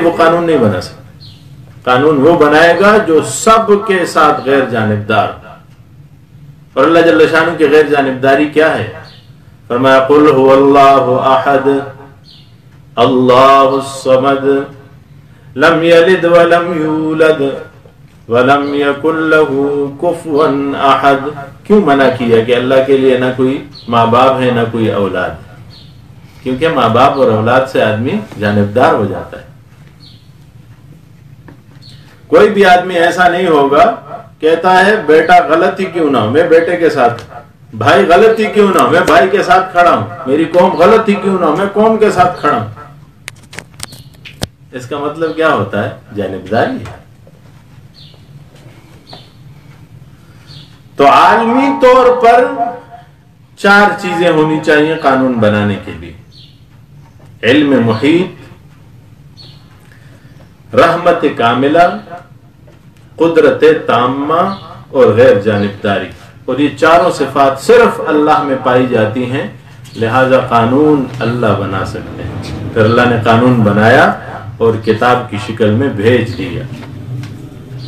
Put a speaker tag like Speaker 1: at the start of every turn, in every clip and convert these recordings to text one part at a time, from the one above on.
Speaker 1: وہ قانون نہیں بنا سکتا. قانون وہ بنائے گا جو سب کے ساتھ غیر جانبدار. اور اللہ جل شانہ کی غیر جانبداری کیا ہے؟ فرمایا قل هو اللہ احد اللہ الصمد لم یلد ولم یولد ولم یکن له کفوا احد. کیوں منع کیا کہ اللہ کے لیے نہ کوئی ماں باپ ہے نہ کوئی اولاد؟ کیونکہ ماں باپ اور اولاد سے آدمی جانبدار ہو جاتا ہے. کوئی بھی آدمی ایسا نہیں ہوگا کہتا ہے بیٹا غلط ہی کیوں نہ ہو میں بیٹے کے ساتھ، بھائی غلط ہی کیوں نہ ہو میں بھائی کے ساتھ کھڑا ہوں، میری قوم غلط ہی کیوں نہ ہو میں قوم کے ساتھ کھڑا ہوں. اس کا مطلب کیا ہوتا ہے؟ جانبداری ہے. تو عالمی طور پر 4 چیزیں ہونی چاہیے قانون بنانے کے لیے: علم محیط، رحمت کاملہ، قدرت تامہ اور غیر جانبداری. اور یہ چاروں صفات صرف اللہ میں پائی جاتی ہیں، لہذا قانون اللہ بنا سکتے ہیں. پھر اللہ نے قانون بنایا اور کتاب کی شکل میں بھیج دیا.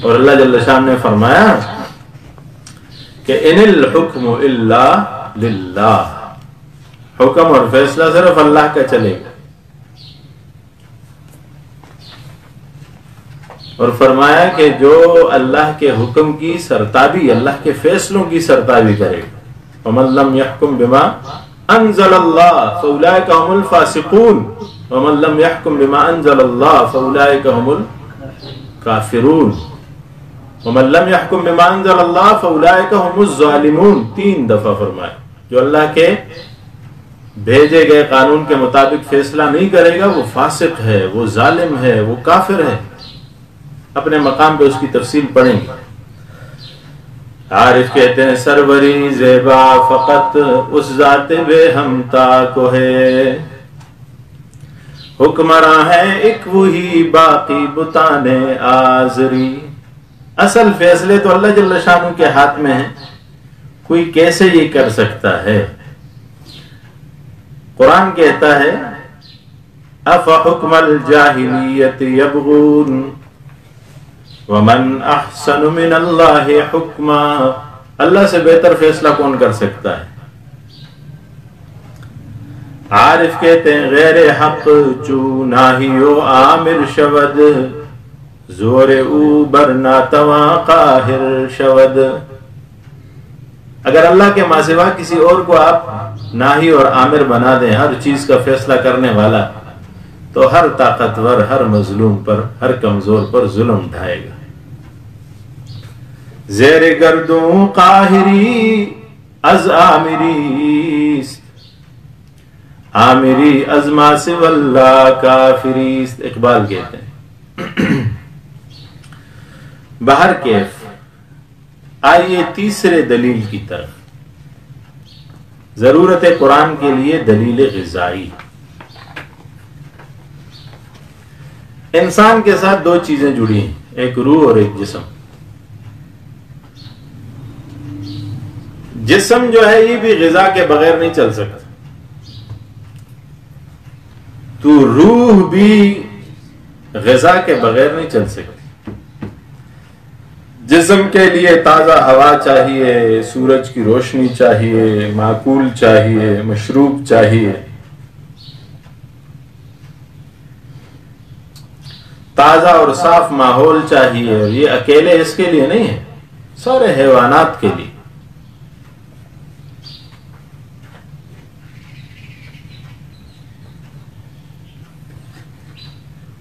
Speaker 1: اور اللہ جل شان نے فرمایا کہ ان الحکم الا للہ، حکم اور فیصلہ صرف اللہ کا چلے گا. اور فرمایا کہ جو اللہ کے حکم کی سرتابی، اللہ کے فیصلوں کی سرتابی کرے گا، وَمَن لَّمْ يَحْكُم بِمَا أَنزَلَ اللَّهُ فَأُولَٰئِكَ هُمُ الْفَاسِقُونَ وَمَن لَّمْ يَحْكُم بِمَا أَنزَلَ اللَّهُ فَأُولَٰئِكَ هُمُ الْكَافِرُونَ وَمَن لَّمْ يَحْكُم بِمَا أَنزَلَ اللَّهُ فَأُولَٰئِكَ هُمُ الظَّالِمُونَ. 3 دفعہ فرمایا جو اللہ کے بھیجے گئے قانون کے مطابق فیصلہ نہیں کرے گا وہ فاسق ہے، وہ ظالم ہے، وہ کافر ہے. اپنے مقام پہ اس کی تفصیل پڑھیں گے. عارف کہتے ہیں سروری زیبا فقط اس ذات بے ہمتا کو ہے، حکمراں ہے ایک وہی باقی بتانے آزری. اصل فیصلے تو اللہ جل شانہ کے ہاتھ میں ہیں، کوئی کیسے یہ کر سکتا ہے؟ قرآن کہتا ہے افحکم الجاہلیت یبغون ومن احسن من اللہ حکما. اللہ سے بہتر فیصلہ کون کر سکتا ہے؟ عارف کہتے ہیں غیر حق چو ناہیو عامر شود زور او برنا تواں قاہر شود. اگر اللہ کے ماں سوا کسی اور کو آپ ناہی اور عامر بنا دیں، ہر چیز کا فیصلہ کرنے والا، تو ہر طاقتور، ہر مظلوم پر، ہر کمزور پر ظلم ڈھائے گا. زیر گردوں قاہری از عامریست عامری از ما سوی اللہ کافریست. اقبال کہتے ہیں بہر کیف. آئیے تیسرے دلیل کی طرف. ضرورت قرآن کے لیے دلیل غذائی. انسان کے ساتھ 2 چیزیں جڑی ہیں، ایک روح اور ایک جسم. جسم جو ہے یہ بھی غذا کے بغیر نہیں چل سکتا، تو روح بھی غذا کے بغیر نہیں چل سکتی. جسم کے لیے تازہ ہوا چاہیے، سورج کی روشنی چاہیے، معقول چاہیے، مشروب چاہیے، تازہ اور صاف ماحول چاہیے. اور یہ اکیلے اس کے لیے نہیں ہے، سارے حیوانات کے لیے.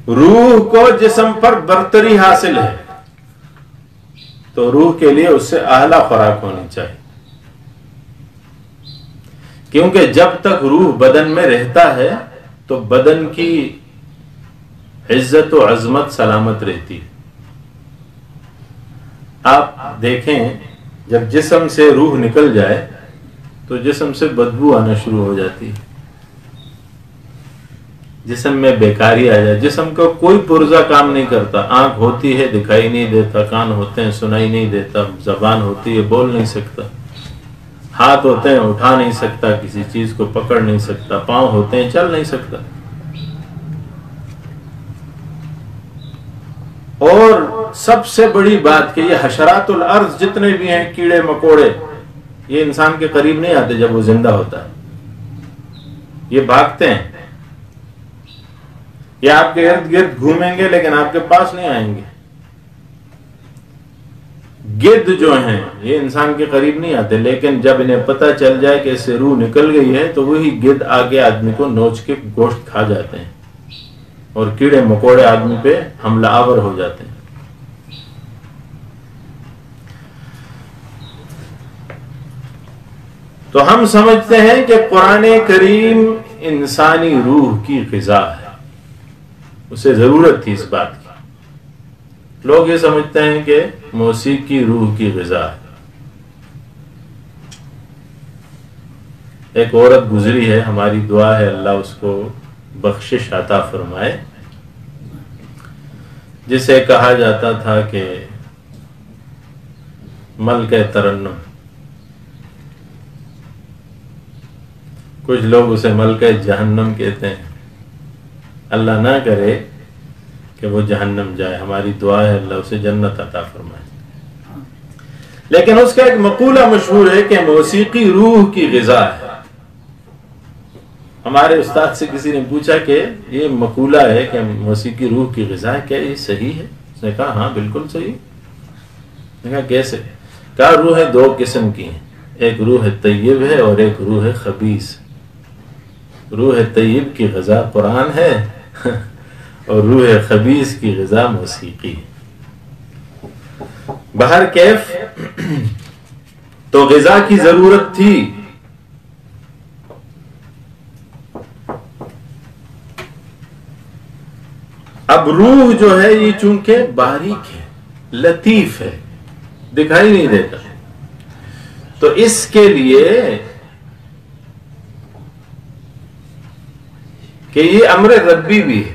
Speaker 1: روح کو جسم پر برتری حاصل ہے تو روح کے لیے اس سے اعلیٰ خوراک ہونی چاہیے، کیونکہ جب تک روح بدن میں رہتا ہے تو بدن کی عزت و عظمت سلامت رہتی ہے. آپ دیکھیں جب جسم سے روح نکل جائے تو جسم سے بدبو آنا شروع ہو جاتی ہے، جسم میں بیکاری آ جائے، جسم کا کوئی پرزہ کام نہیں کرتا. آنکھ ہوتی ہے دکھائی نہیں دیتا، کان ہوتے ہیں سنائی نہیں دیتا، زبان ہوتی ہے بول نہیں سکتا، ہاتھ ہوتے ہیں اٹھا نہیں سکتا، کسی چیز کو پکڑ نہیں سکتا، پاؤں ہوتے ہیں چل نہیں سکتا. اور سب سے بڑی بات کہ یہ حشرات الارض جتنے بھی ہیں، کیڑے مکوڑے، یہ انسان کے قریب نہیں آتے جب وہ زندہ ہوتا ہے. یہ بھاگتے ہیں، یہ آپ کے ارد گرد گھومیں گے لیکن آپ کے پاس نہیں آئیں گے. گدھ جو ہیں یہ انسان کے قریب نہیں آتے، لیکن جب انہیں پتہ چل جائے کہ اس سے روح نکل گئی ہے تو وہی گدھ آگے آدمی کو نوچ کے گوشت کھا جاتے ہیں، اور کیڑے مکوڑے آدمی پہ حملہ آور ہو جاتے ہیں. تو ہم سمجھتے ہیں کہ قرآن کریم انسانی روح کی غذا ہے، اسے ضرورت تھی اس بات کی. لوگ یہ سمجھتے ہیں کہ موسیقی روح کی غذا ہے. ایک عورت گزری ہے، ہماری دعا ہے اللہ اس کو بخشش عطا فرمائے، جسے کہا جاتا تھا کہ ملکہ ترنم. کچھ لوگ اسے ملکہ جہنم کہتے ہیں. اللہ نہ کرے کہ وہ جہنم جائے، ہماری دعا ہے اللہ اسے جنت عطا فرمائے. لیکن اس کا ایک مقولہ مشہور ہے کہ موسیقی روح کی غذا ہے. ہمارے استاد سے کسی نے پوچھا کہ یہ مقولہ ہے کہ موسیقی روح کی غذا ہے، کیا یہ صحیح ہے؟ اس نے کہا ہاں بالکل صحیح. نے کہا کیسے؟ کہا روح دو قسم کی ہیں، ایک روح طیب ہے اور ایک روح خبیث. روح طیب کی غذا قرآن ہے اور روح خبیث کی غذا موسیقی. بہر کیف تو غذا کی ضرورت تھی. اب روح جو ہے یہ چونکہ باریک ہے، لطیف ہے، دکھائی نہیں دیتا، تو اس کے لیے کہ یہ امر ربی بھی ہے.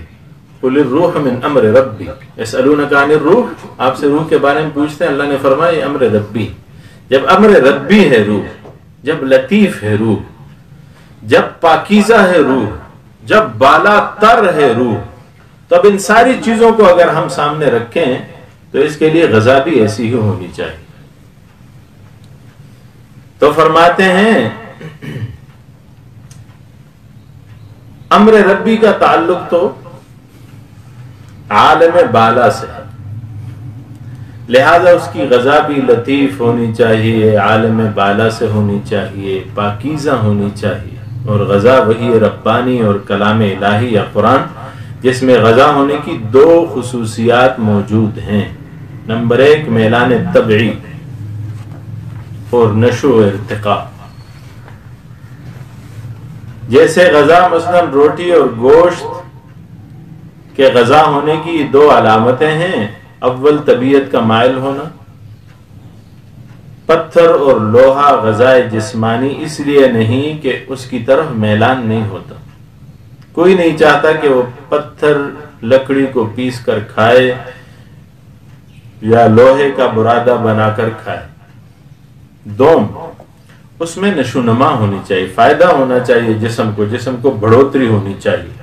Speaker 1: قل الروح من امر ربی یسألونک عن الروح، آپ سے روح کے بارے میں پوچھتے ہیں، اللہ نے فرمایا یہ امر ربی. جب امر ربی ہے روح، جب لطیف ہے روح، جب پاکیزہ ہے روح، جب بالا تر ہے روح، تو اب ان ساری چیزوں کو اگر ہم سامنے رکھیں تو اس کے لیے غذا بھی ایسی ہی ہونی چاہیے. تو فرماتے ہیں امر ربی کا تعلق تو عالم بالا سے ہے، لہذا اس کی غذا بھی لطیف ہونی چاہیے، عالم بالا سے ہونی چاہیے، پاکیزہ ہونی چاہیے. اور غذا وہی ربانی اور کلام الہی یا قرآن، جس میں غذا ہونے کی دو خصوصیات موجود ہیں. نمبر ایک میلان طبعی اور نشو و ارتقاء. جیسے غذا مثلا روٹی اور گوشت کے غذا ہونے کی دو علامتیں ہیں. اول طبیعت کا مائل ہونا، پتھر اور لوہا غذائے جسمانی اس لیے نہیں کہ اس کی طرف میلان نہیں ہوتا. کوئی نہیں چاہتا کہ وہ پتھر لکڑی کو پیس کر کھائے یا لوہے کا برادہ بنا کر کھائے. دوم اس میں نشو نما ہونی چاہیے، فائدہ ہونا چاہیے جسم کو بڑھوتری ہونی چاہیے.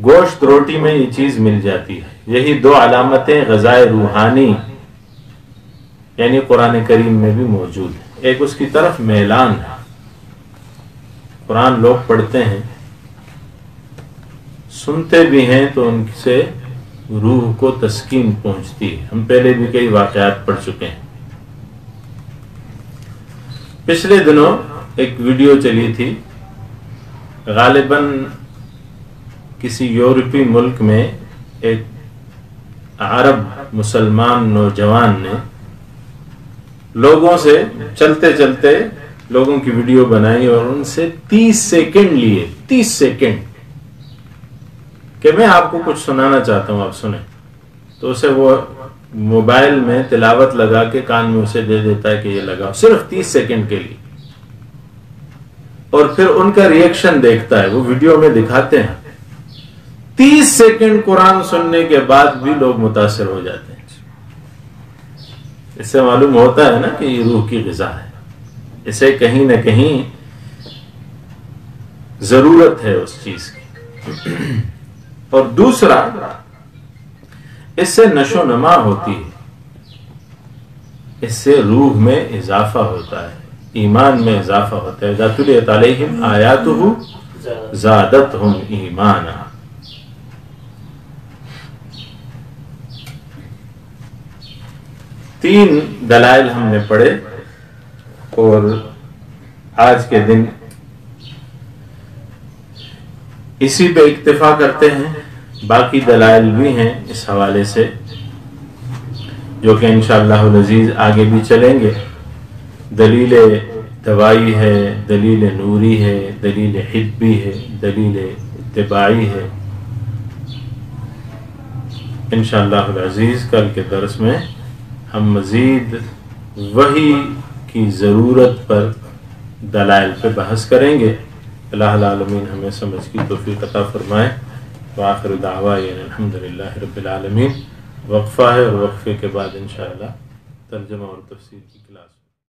Speaker 1: گوشت روٹی میں یہ چیز مل جاتی ہے. یہی دو علامتیں غذائے روحانی یعنی قرآن کریم میں بھی موجود ہیں. ایک اس کی طرف میلان ہے، قرآن لوگ پڑھتے ہیں، سنتے بھی ہیں تو ان سے روح کو تسکین پہنچتی ہے. ہم پہلے بھی کئی واقعات پڑھ چکے ہیں. پچھلے دنوں ایک ویڈیو چلی تھی، غالباً کسی یورپی ملک میں ایک عرب مسلمان نوجوان نے لوگوں سے چلتے چلتے لوگوں کی ویڈیو بنائی اور ان سے 30 سیکنڈ لیے. 30 سیکنڈ کہ میں آپ کو کچھ سنانا چاہتا ہوں، آپ سنیں. تو اسے وہ موبائل میں تلاوت لگا کے کان میں اسے دے دیتا ہے کہ یہ لگاؤ، صرف 30 سیکنڈ کے لیے. اور پھر ان کا ریئیکشن دیکھتا ہے. وہ ویڈیو میں دکھاتے ہیں 30 سیکنڈ قرآن سننے کے بعد بھی لوگ متاثر ہو جاتے ہیں. اس سے معلوم ہوتا ہے نا کہ یہ روح کی غذا ہے. اسے کہیں نہ کہیں ضرورت ہے اس چیز کی. اور دوسرا، اس سے نشو نما ہوتی ہے، اس سے روح میں اضافہ ہوتا ہے، ایمان میں اضافہ ہوتا ہے. اذا تلیت علیہم آیاتہ زادتہم ایمانا. تین دلائل ہم نے پڑھے اور آج کے دن اسی پہ اکتفا کرتے ہیں. باقی دلائل بھی ہیں اس حوالے سے جو کہ انشاءاللہ العزیز آگے بھی چلیں گے. دلیل دوائی ہے، دلیل نوری ہے، دلیل حبی ہے، دلیل اتباعی ہے. انشاءاللہ العزیز کل کے درس میں ہم مزید وحی کی ضرورت پر دلائل پہ بحث کریں گے. اللہ العالمین ہمیں سمجھ کی توفیق عطا فرمائے. وآخر دعوانا الحمدللہ رب العالمین. وقفہ ہے اور وقفے کے بعد انشاءاللہ ترجمہ اور تفسیر کی کلاس